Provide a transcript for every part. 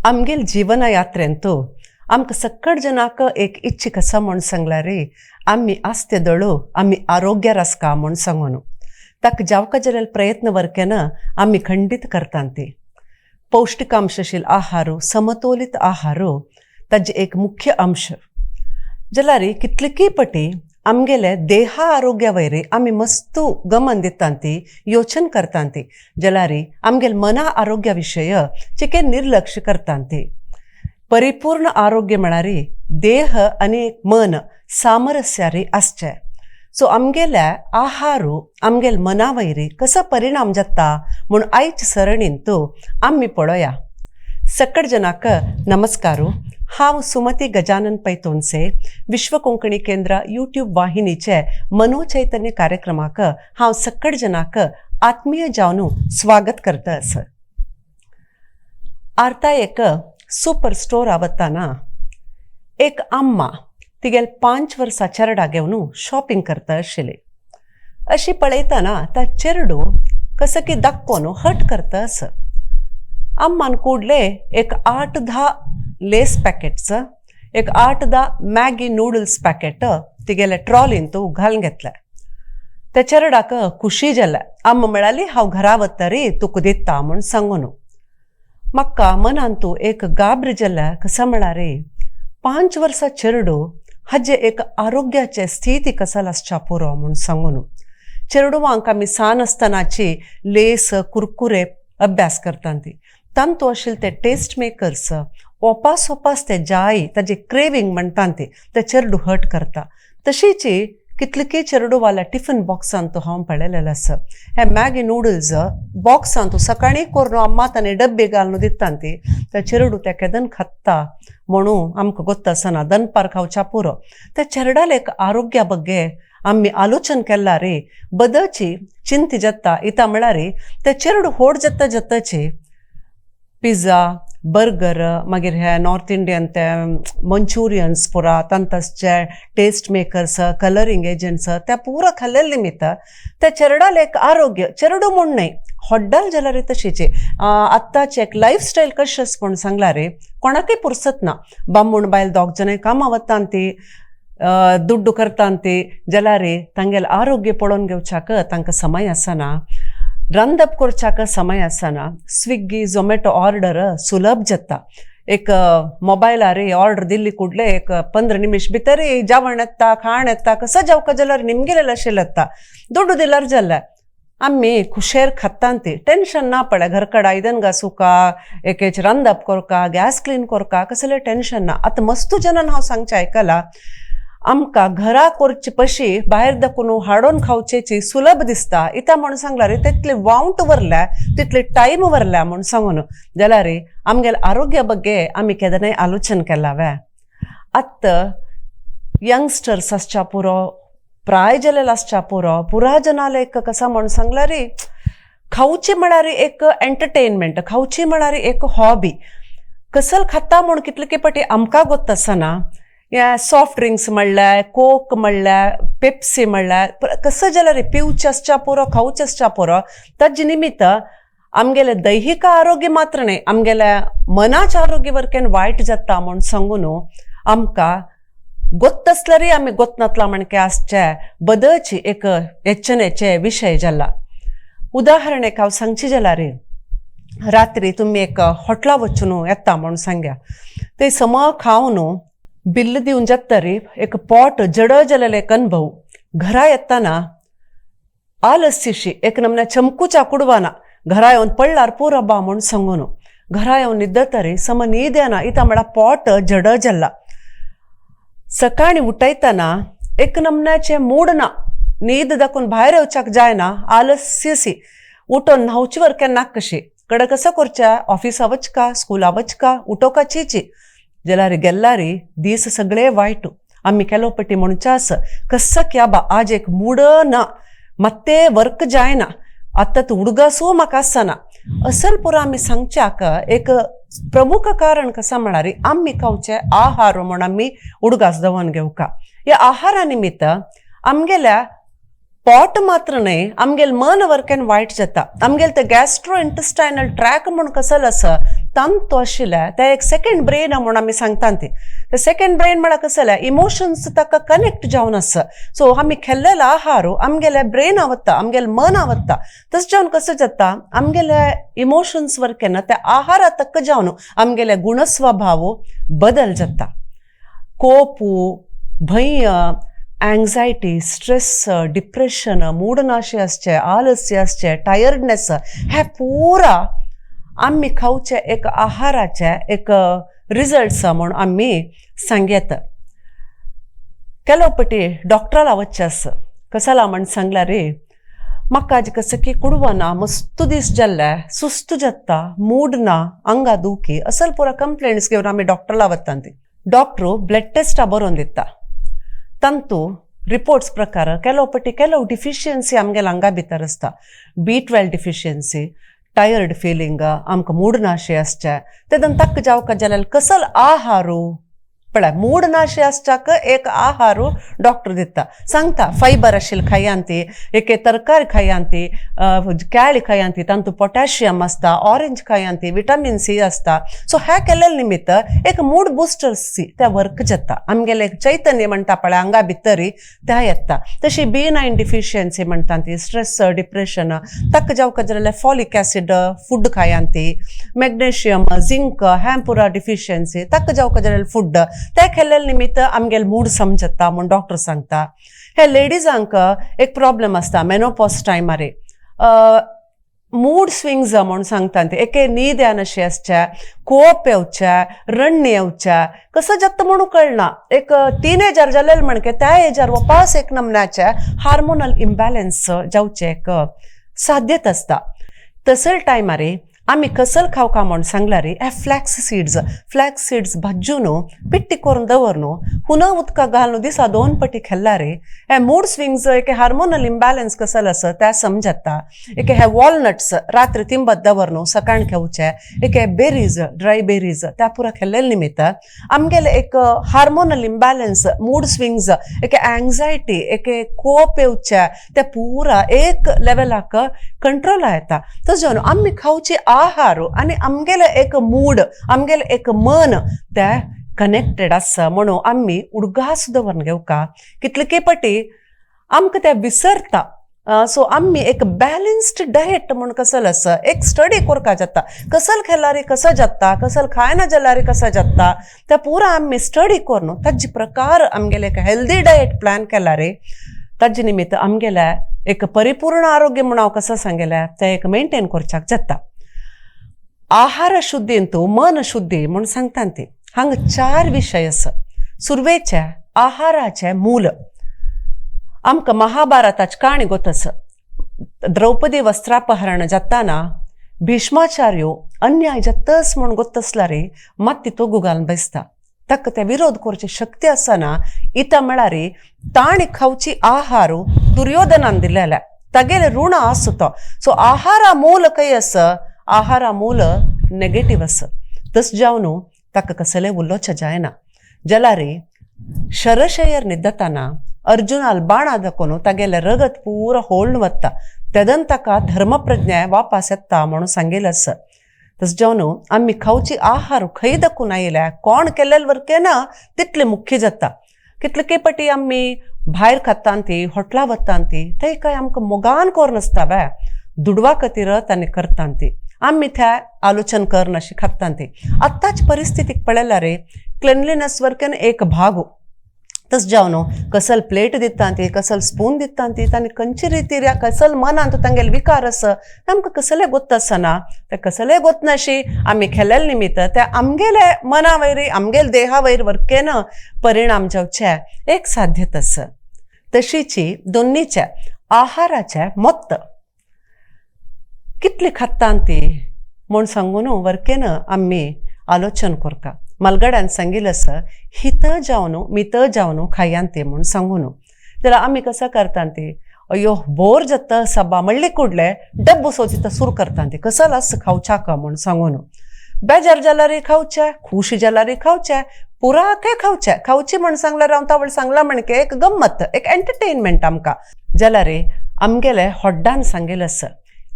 आमगेल जीवन यात्रेंतू आमकां सक्कड जनाक एक इच्छी कसा म्हूण सांगला रे आम्ही आस्ते दळू आम्ही आरोग्यार आसका म्हूण सांगून ताका जावका जाल्यार प्रयत्न वर्केन आम्ही खंडित करतांती पौष्टिकांशशील आहारू समतोलित आहारू ताजे एक मुख्य अंश जाल्यार कितलीकी पटी आमगेले देहा आरोग्या वयरी आमी मस्त गमन दितांती योचन करतांती जाल्यार आमगेल मना आरोग्या विशय चिके निर्लक्ष करतांती परिपूर्ण आरोग्य म्हळ्यार देह आनी मन सामरस्यारी आसचे सो आमगेल्या आहारू आमगेल मना वयरी कसो परिणाम जाता म्हूण आयज सरणींतू आमी पळोवया सक्कड जनाक नमस्कारू हांव सुमती गजानन पै तोणसे विश्व कोंकणी केंद्र यूट्यूब वाहिनीचे मनोचैतन्य कार्यक्रमाक हांव सक्कड जनाक आत्मीय जावन स्वागत करता आसा आर्ता एक सुपर स्टोर आवताना एक अम्मा तिगेल 5 वर्सां चेरडा घेवन शॉपिंग करता आशिल्ली अशी पळयतना ता चेरडू कसो की दाखोवन हट करता आसा अम्मान कुडले एक 8-10 लेस पॅकेट्स एक 8-10 मॅगी नूडल्स पॅकेट तिगेले ट्रॉलीन तू घालून घेतले त्या चेरडाक खुशी जाल्या अम्मा म्हळाली हांव घरा वता रे तुका दिता म्हूण सांगून म्हाका मनान तू एक गाब्र जाल्या कसा म्हळ्यार 5 वर्सां चेरडू हाजे एक आरोग्याचे स्थिती कसा आसच्या पुरो म्हूण सांगून चेरडूवांक आमी सान आसतनाची लेस कुरकुरे अभ्यास करतांती तांतू आशिल्ले ते टेस्ट मेकर्स ओपास ते जाय ताजे क्रेविंग म्हणटां ते चेरडू हट करता तशीच कितलीकी चेरडू वाल्या टिफिन बॉक्सान तो हांव पळयलेलें आसा हे मॅगी नूडल्स बॉक्सान तूं सकाळी करून अम्मा ताणें डब्बे घालून दितांती ते चेरडू ते केदन खात्ता म्हणून आमकां गोत्ता आसना दनपार खावच्या पुरो ते चेरडाल एक आरोग्या बग्गे आम्ही आलोचन केला रे बदलची चिंती जाता इता म्हळ्यार ते चेरडू व्हड जाता जाताची पिझ्झा बर्गर मागीर हे नॉर्थ इंडियन ते मंचुरियन्स पुरा तांतसचे टेस्ट मेकर्स कलरिंग एजंट्स ते पुरा खाल्लेले निमित्त ते चेरडाल एक आरोग्य चेरडू म्हूण न्हय हॉड्डाल जाल्यार तशीचे आत्ताचे एक लायफस्टायल कशें म्हूण सांगला रे कोणाकय पुरसत ना बामूण बायल दोग जणय कामां वतांती दुड्डू करतांती जाल्यार तांगेल आरोग्य पळोवन घेवच्याक तांकां समय आसना रांदप करच्याक समय आसना स्विगी झोमॅटो ऑर्डर सुलभ जाता एक मोबायलार ऑर्डर दिल्ली कुडले एक 15 निमिष भितर जेवण येता खाण येता कसो जेवका जाल्यार निमगेलें अशें येता दुड्डू दिल्यार जाल्यार आमी खुशेर खातांती टेन्शन ना पडे घरकड आयदन घासूका एकेच रांदप करका गॅस क्लीन करका कसलें टेन्शन ना आतां मस्तू जनान हांव सांगचें आयकलां आमकां घरा करचे पशी भायर दाखून हाडून खावचेची सुलभ दिसता इता म्हणून सांगला रे तितले वावंट वरल्या तितले टायम वरल्या म्हणून सांगून जाल्यार आमगेल आरोग्या बग्गे आमी केदनाय आलोचन केला वे आत्त यंगस्टर्स आसच्या पुरो प्राय जालेले आसच्या पुरो पुरा जनाले एक कसा म्हणून सांगला रे खावची म्हळ्यार एक एंटरटेनमेंट खावची म्हळ्यार एक हॉबी कसल खाता म्हूण कितले पटी आमकां गोत्त आसना या सॉफ्ट ड्रिंक्स म्हणल्यार कोक म्हणल्यार पेप्सी म्हणल्यार कसं जाल्यार पिवचे आसच्या पुरो खावचे आसच्या पुरो ताजे निमित्त आमगेले दैहिक आरोग्य मात्र न्हय आमगेल्या मनाचे आरोग्य वरकेन वायट जाता म्हूण सांगून आमकां गोत्त आसल्यारय आमी गोत्त नातला म्हणके आसचे बदलची एक यच्चनेचे विशय जाला उदाहरण एक हांव सांगची जाल्यार रात्री तुमी एक हॉटेला वचून येता म्हूण सांगया थंय सम खावन बिल्ल दिवन जातरी एक पोट जड जालेले एक अनुभव घरा येताना आलस्यशी एक नमने चमकूच्या कुडवाना घरा येवन पडल्यार पुरो बा म्हूण सांगून घरा येवन न्हिदतरी सम न्हीद येना इता म्हळ्यार पोट जड जाल्ला सकाळी उठयतना एक नमन्याचे मूड ना न्हीद दाखून भायर येवच्याक जायना आलस्यसी उठोन न्हांवचे वर केन्ना कशी कडे कसो करचें ऑफिसा वचका स्कुला वचका उठोवका चिची जाल्यार गेल्यार दीस सगळे वायट आमी केलो पटी म्हणचे आस कस क्या बा आज एक मूड ना मत्ते वर्क जायना आतां तूं उडगासू म्हाका आसना असल पुरो आमी सांगच्याक एक प्रमुख कारण कसा म्हळ्यार आमी खावचे आहार म्हूण आमी उडगास दवन घेवका ह्या आहारा निमित्त आमगेल्या पॉट मात्र न्ही आमगेल मन वर्केन वायट जाता आमगेल ते गॅस्ट्रो इंटेस्टायनल ट्रॅक म्हूण कसल आसा तांतो आशिल्ल्या ते एक सेकंड ब्रेन म्हूण आमी सांगता ती ते सेकंड ब्रेन म्हळ्यार कसले इमोशन्स ताका कनेक्ट जावन आसा सो आमी खेल्लेलो आहार आमगेले ब्रेन आवडटा आमगेले मन आवडटा तस जावन कसं जाता आमगेले इमोशन्स वर्केन त्या आहारा तक्क जावन आमगेले गुणस्वभाव बदल जाता कोपू भय एंग्जायटी स्ट्रेस डिप्रेशन मूडनाशे आसचे आलस्य आसचे टायर्डनेस हे पुरा आमी खावचे एक आहाराचे एक रिजल्ट्स म्हूण आमी सांगेत केलो पटी डॉक्टराला वच्चे आसा कसला म्हण सांगला रे म्हाका आज कसं की कुडवना मस्त दीस जाल्ले सुस्त जाता मूड ना आंगा दुखी असल पुरा कंप्लेंट्स घेवन आमी डॉक्टराला वता ती डॉक्टरू ब्लड टेस्टा बरोवन दिता तांतू रिपोर्ट्स प्रकार केलो पटी केलो डिफिशियन्सी आमगेल्या आंगा भितर आसता B12 डिफिशियन्सी टायर्ड फिलींग आमकां मूड नाशे आसचे तेदन तक्क जावका जाल्यार कसल आहारू पळय मूड नाशे आसच्याक एक आहारू डॉक्टर दिता सांगता फायबर आशिल्ले खायांती एक तरकारी खायांती केळी खायांती तांतू पोटॅशियम आसता ऑरेंज खायांती विटामीन C आसता सो हे केल्ले निमित्त एक मूड बुस्टर सी ते वर्क जाता आमगेले एक चैतन्य म्हणटा पळय आंगा भितरी ते येता तशी B9 डिफिशियन्सी म्हणटा ती स्ट्रेस डिप्रेशन तक्क जावका जाल्यार फॉलिक एसिड फूड खायांती मॅग्नेशियम झिंक हे पुरा डिफिशियन्सी तक्क जावका जाल्यार फूड ते खेल्ले निमित्त आमगेल मूड समजता म्हूण डॉक्टर सांगता हे लेडीजांक एक प्रॉब्लेम आसता मेनोपॉज टायमारे मूड स्विंग्स म्हूण सांगता ते एके न्हीद येनाशे आसचे कोप येवचे रण्ण येवचे कसं जाता म्हणू कळना एक टीनेजर जालेले म्हणके त्या एजार वपास एक नमन्याचे हार्मोनल इम्बॅलन्स जावचे एक साध्यत आसता तसल टायमारे आमी कसल खावका म्हूण सांगला रे हे फ्लॅक्स सीड्स भाजून पिट्टी करून दवरून हुना उदका घालून दिसा 2 पटी खेळ्ळा रे हे मूड स्विंग्स एक हार्मोनल इम्बॅलन्स कसल आसा ते समजता एक हे वॉलनट्स रात्री तिंबत दवरून सकाळ खेवचे एक हे बेरीज ड्राय बेरीज त्या पुरा खेळ्ळे निमित्त आमगेले एक हार्मोनल इम्बॅलन्स मूड स्विंग्स एक एंग्जायटी एक कोप येवचे ते पुरा एक लेवलाक कंट्रोल येता तस जावन आमी खावची आहार आणि आमगेले एक मूड आमगेले एक मन ते कनेक्टेड आसा म्हणून आमी उडगास दवरून घेवका कितले पटी आमकां ते विसरता सो आमी एक बॅलन्स्ड डायट म्हूण कसल आसा एक स्टडी करका जाता कसल खेळ्ळारी कसं जाता कसल खायना जाल्यार कसं जाता ते पुरा आमी स्टडी करून ताजे प्रकार आमगेले एक हेल्दी डायट प्लॅन केला रे ताजे निमित्त आमगेले एक परिपूर्ण आरोग्य म्हूण हांव कसं सांगलें ते एक मेंटेन करच्याक जाता आहार शुद्धींतू मन शुद्धी म्हूण सांगता ती हांगा 4 विशय आसा सुरवेचे आहाराचे मूल आमकां महाभारताची काणी गोत आसा द्रौपदी वस्त्रापहरण जाताना भीष्माचार्यो अन्याय जातस म्हूण गोत आसला रे मात तितू गुगालन बसता ताका ते विरोध करची शक्ती आसना इता म्हळ्यार ताणी खावची आहारू दुर्योधनान दिलेले तागेले ऋण आसा तो सो आहारा मूल खंय आसा आहारा मूल नेगेटिव्ह आसा तस जावन ताका कसले उलोवचें जायना जाल्यार शरशय्यर न्हिदताना अर्जुनाल बाणा दाखोवन तागेले रगत पुरो होळून वता तेदन ताका धर्मप्रज्ञा वापस येता म्हणून सांगिल्लें आसा तस जावन आमी खावची आहार खंय दाखून आयल्या कोण केल्ले वरके ना तितले मुख्य जाता कितले पटी आमी भायर खातां ती हॉटलां वतां ती थंय काय आमकां मोगान कोर नासता दुडवा खातीर तांणी करतां ती आमी त्या आलोचन करनाशी खातां ती आत्ताच परिस्थितीक पळयल्यार क्लिनलीनेस वर्केन एक भाग तस जावन कसल प्लेट दिता ती कसल स्पून दिता ती तांणी खंयचे रितीर कसल मनांत तांगेले विकार आसा आमकां कसले गोत आसना ते कसले गोत नाशी आमी खेळ्ळे निमित्त ते आमगेले मना वयर आमगेले देहा वयर वर्केन परिणाम जावचे एक साध्यत आसा तशीची दोनीचे आहाराचे मत्त कितली खातां ती म्हूण सांगून वर्केन आमी आलोचन करता मलगड्यान सांगिल्लें आसा हित जावन मित जावन खायान ते म्हूण सांगून जाल्यार आमी कसं करता ती अयो बोर जाता सबा म्हणले कुडले डब्बू सोचिता सुरू करता ती कसल आसा खावच्याक म्हूण सांगून बेजार जाल्यार खावचे खुश जाल्यार खावचे पुराके खावचे खावची म्हूण सांगल्यार हांव तावळ सांगला म्हणके एक गम्मत एक एंटरटेनमेंट आमकां जाल्यार आमगेले होड्डान सांगेलस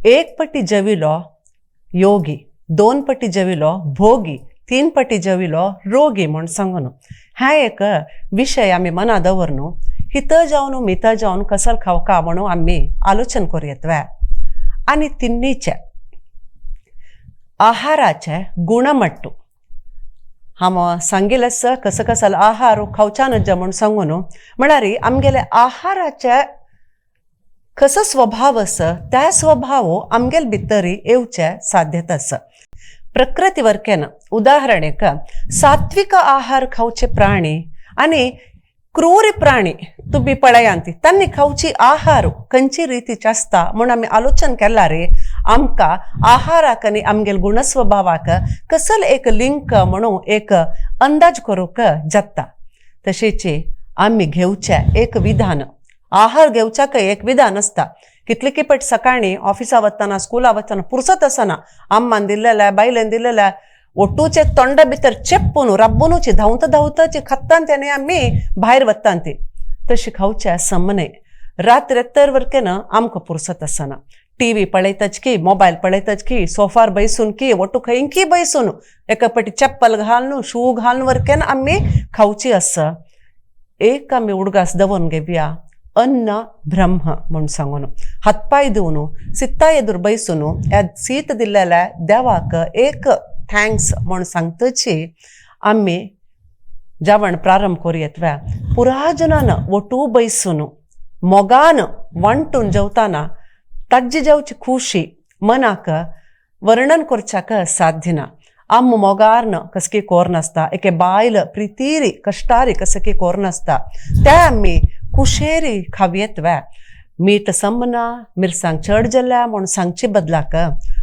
एक पटी जेविलो योगी, 2 पटी जेविलो भोगी, 3 पटी जेविलो रोगी म्हण सांगून हा एक विषय आम्ही मना दवरनु हित जावन मित जावन कसल खावका म्हणून आम्ही आलोचन करूयेतव्या. आणि तिन्नीचे आहाराचे गुणमट्टू हांव सांगिलस कसं कसल आहार खावचा नज म्हण सांगून म्हळ्यार आमगेले आहाराचे कसो स्वभाव आस त्या स्वभाव आमगेल भितरी येवचे साध्यता आसा. प्रकृती वरकेन उदाहरणेक सात्विक आहार खावचे प्राणी आणि क्रूर प्राणी तुम्ही पळयांती त्यांनी खावची आहार खंयची रितीचे आसता म्हणून आम्ही आलोचन केला रे आमकां आहाराक आनी आमगेल गुणस्वभावाक कसल एक लिंक म्हणून एक अंदाज करूंक जाता. तशेंच आम्ही घेवचे एक विधान आहार घेवच्याक एक विधान आसता. कितले किपट सकाळी ऑफिसा वतना स्कूला वतना पुरसत आसना आम्मान दिल्लेल्या बायलेन दिल्लेल्या ಒಟ್ಟುಚೆ ತೊಂಡ भितर ಚೆಪ್ಪುನು ರಬ್ಬುನುಚಿ धावता धावताची खत्तांते आम्ही भायर वत्तांती तशी खावच्या समने रात्र वरकेन आमकां पुरसत आसना. टीव्ही पळयतच की मोबायल पळयतच की सोफार बैसून की ಒಟ್ಟು खंयकी बैसून एका पटी चप्पल घालून शू घालून वरकेन आम्ही खावची आसा. एक आम्ही उडगास दवरून घेवया अन्न ब्रह्म म्हण सांगून हातपाय दिवन सित्ता एदूर बैसून ह्या सीत दिल्लेल्या देवाक एक थँक्स म्हण सांगतची आम्ही जेवण प्रारंभ करूयेतव्या. पुराजनान ಒಟ್ಟು बैसून मोगान वांटून जेवताना ताजी जेवची खुशी मनाक वर्णन करच्याक साध्य ना. आम मोगारन कसकी कोरनासता एके बायल प्रितीरी कष्टारी कसकी कोरनासता ते आम्ही कुशेरी खावयेतव्या. मीठ समना मिरसांग चड जाल्ल्या म्हण सांगचे बदलाक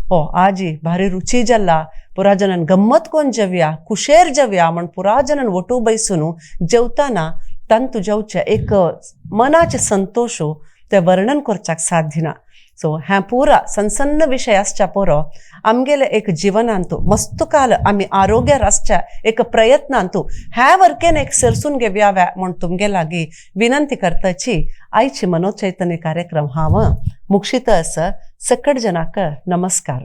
हो आजी भारी रुची जाल्ला पुराजनान गम्मत कोण जेवया कुशेर जेवया म्हण पुराजनान ಒಟ್ಟು बैसून जेवताना तंतु जेवचे एक मनाचे संतोष ते वर्णन करच्याक साध्य ना. सो ह्या पुरा सन्न विषय आसच्या पोरो आमगेले एक जिवनांतू मस्त काल आम्ही आरोग्यार आसच्या एक प्रयत्नांतू ह्या वरकेन एक सरसून घेवया म्हण तुमगे लागी विनंती करताची आयची मनोचैतन्य कार्यक्रम हांव मुक्षित आसा. सकट जनाक नमस्कार.